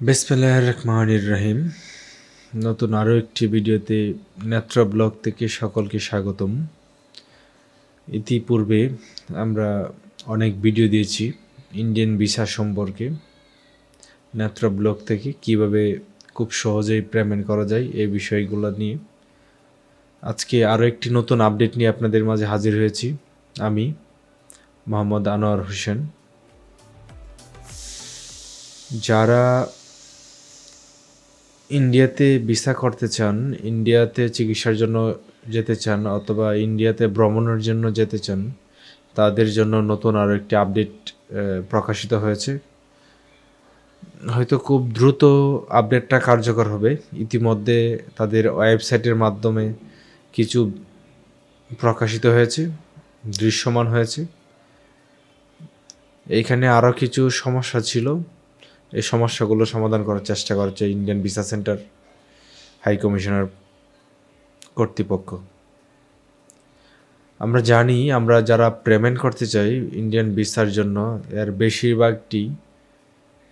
বিসমিল্লাহির রহমানির রহিম। নতুন আরও একটি ভিডিওতে নেত্রা ব্লগ থেকে সকলকে স্বাগতম। ইতিপূর্বে আমরা অনেক ভিডিও দিয়েছি ইন্ডিয়ান ভিসা সম্পর্কে। নেত্রা ব্লগ থেকে কিভাবে খুব সহজেই পেমেন্ট করা যায় এই বিষয়গুলো নিয়ে আজকে আরও একটি নতুন আপডেট নিয়ে আপনাদের মাঝে হাজির হয়েছি। আমি মোহাম্মদ আনোয়ার হোসেন। যারা ইন্ডিয়াতে ভিসা করতে চান, ইন্ডিয়াতে চিকিৎসার জন্য যেতে চান অথবা ইন্ডিয়াতে ভ্রমণের জন্য যেতে চান, তাদের জন্য নতুন আরও একটি আপডেট প্রকাশিত হয়েছে। হয়তো খুব দ্রুত আপডেটটা কার্যকর হবে। ইতিমধ্যে তাদের ওয়েবসাইটের মাধ্যমে কিছু প্রকাশিত হয়েছে, দৃশ্যমান হয়েছে। এইখানে আরও কিছু সমস্যা ছিল, এই সমস্যাগুলো সমাধান করার চেষ্টা করছে Indian visa centre high commissioner কর্তৃপক্ষ। আমরা জানি, আমরা যারা পেমেন্ট করতে চাই ইন্ডিয়ান ভিসার জন্য, এর বেশিরভাগটি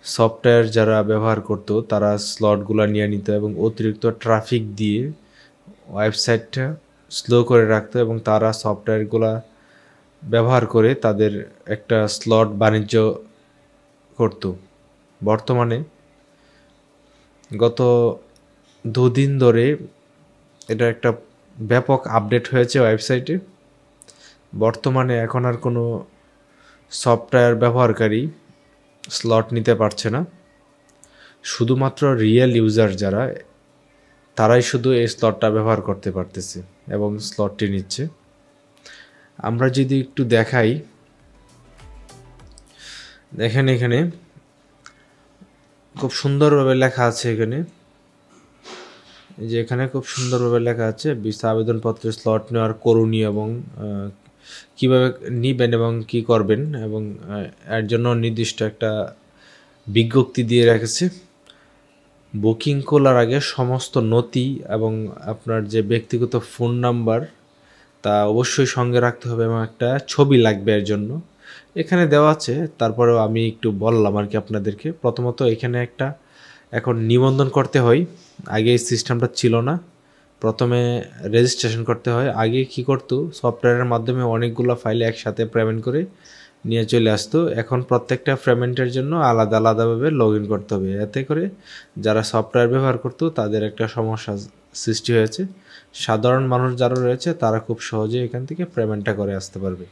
সফটওয়্যার যারা ব্যবহার করতো তারা স্লটগুলো নিয়ে নিত এবং অতিরিক্ত ট্রাফিক দিয়ে ওয়েবসাইটটা স্লো করে রাখতো এবং তারা সফটওয়্যারগুলো ব্যবহার করে তাদের একটা স্লট বাণিজ্য করত। বর্তমানে গত দুদিন ধরে এটা একটা ব্যাপক আপডেট হয়েছে ওয়েবসাইটে। বর্তমানে এখন আর কোনো সফটওয়্যার ব্যবহারকারী স্লট নিতে পারছে না। শুধুমাত্র রিয়েল ইউজার যারা, তারাই শুধু এই স্লটটা ব্যবহার করতে পারতেছে এবং স্লটটি নিচ্ছে। আমরা যদি একটু দেখাই, দেখেন এখানে খুব সুন্দরভাবে লেখা আছে। এখানে এই যে এখানে খুব সুন্দরভাবে লেখা আছে ভিসা আবেদনপত্রে স্লট নেওয়ার করণীয় এবং কিভাবে নিবেন এবং কি করবেন, এবং এর জন্য নির্দিষ্ট একটা বিজ্ঞপ্তি দিয়ে রেখেছে। বুকিং খোলার আগে সমস্ত নথি এবং আপনার যে ব্যক্তিগত ফোন নাম্বার তা অবশ্যই সঙ্গে রাখতে হবে এবং একটা ছবি লাগবে এর জন্য। এখানে দেওয়া আছে, তারপরেও আমি একটু বললাম আর কি আপনাদেরকে। প্রথমত এখানে একটা এখন নিবন্ধন করতে হয়, আগে এই সিস্টেমটা ছিল না। প্রথমে রেজিস্ট্রেশন করতে হয়। আগে কি করতো, সফটওয়্যারের মাধ্যমে অনেকগুলো ফাইল একসাথে পেমেন্ট করে নিয়ে চলে আসতো। এখন প্রত্যেকটা পেমেন্টের জন্য আলাদা আলাদাভাবে লগ ইন করতে হবে। এতে করে যারা সফটওয়্যার ব্যবহার করতো তাদের একটা সমস্যা সৃষ্টি হয়েছে। সাধারণ মানুষ যারা রয়েছে তারা খুব সহজে এখান থেকে পেমেন্টটা করে আসতে পারবে।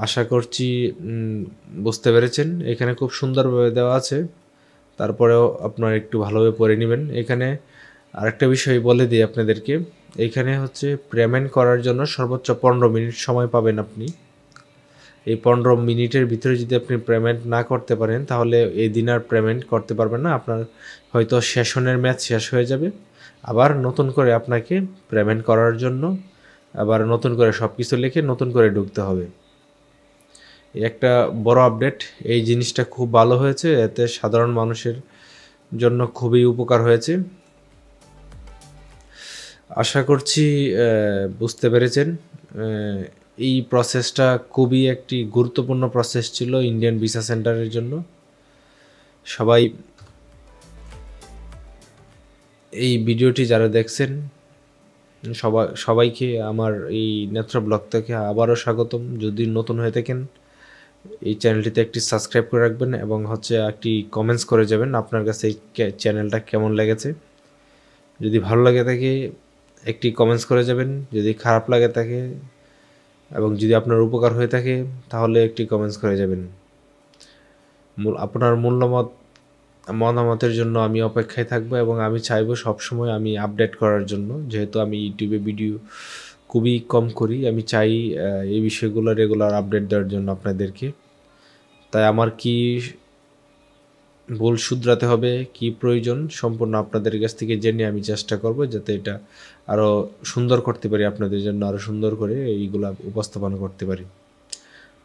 আশা করছি বুঝতে পেরেছেন। এখানে খুব সুন্দরভাবে দেওয়া আছে, তারপরেও আপনারা একটু ভালোভাবে পড়ে নেবেন। এখানে আরেকটা বিষয় বলে দিই আপনাদেরকে। এইখানে হচ্ছে পেমেন্ট করার জন্য সর্বোচ্চ 15 মিনিট সময় পাবেন আপনি। এই 15 মিনিটের ভিতরে যদি আপনি পেমেন্ট না করতে পারেন তাহলে এই দিন আর পেমেন্ট করতে পারবেন না। আপনার হয়তো সেশনের ম্যাচ শেষ হয়ে যাবে, আবার নতুন করে আপনাকে পেমেন্ট করার জন্য আবার নতুন করে সব কিছু লিখে নতুন করে ঢুকতে হবে। একটা বড় আপডেট, এই জিনিসটা খুব ভালো হয়েছে। এতে সাধারণ মানুষের জন্য খুবই উপকার হয়েছে। আশা করছি বুঝতে পেরেছেন। এই প্রসেসটা খুবই একটি গুরুত্বপূর্ণ প্রসেস ছিল ইন্ডিয়ান ভিসা সেন্টারের জন্য। সবাই এই ভিডিওটি যারা দেখছেন সবাইকে আমার এই নেত্রা ব্লগ থেকে আবারও স্বাগতম। যদি নতুন হয়ে থাকেন এই চ্যানেলটিতে একটি সাবস্ক্রাইব করে রাখবেন এবং হচ্ছে একটি কমেন্টস করে যাবেন আপনার কাছে এই চ্যানেলটা কেমন লেগেছে। যদি ভালো লাগে থাকে একটি কমেন্টস করে যাবেন, যদি খারাপ লাগে থাকে এবং যদি আপনার উপকার হয়ে থাকে তাহলে একটি কমেন্টস করে যাবেন। আপনার মতামতের জন্য আমি অপেক্ষায় থাকবো এবং আমি চাইবো সবসময় আমি আপডেট করার জন্য। যেহেতু আমি ইউটিউবে ভিডিও খুবই কম করি, আমি চাই এই বিষয়গুলো রেগুলার আপডেট দেওয়ার জন্য আপনাদেরকে। তাই আমার কি ভুল শুধরাতে হবে, কি প্রয়োজন, সম্পূর্ণ আপনাদের কাছ থেকে জেনে আমি চেষ্টা করব যাতে এটা আরও সুন্দর করতে পারি, আপনাদের জন্য আরও সুন্দর করে এইগুলা উপস্থাপন করতে পারি।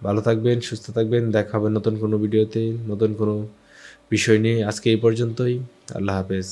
ভালো থাকবেন, সুস্থ থাকবেন। দেখা হবে নতুন কোনো ভিডিওতে, নতুন কোনো বিষয় নিয়ে। আজকে এই পর্যন্তই। আল্লাহ হাফেজ।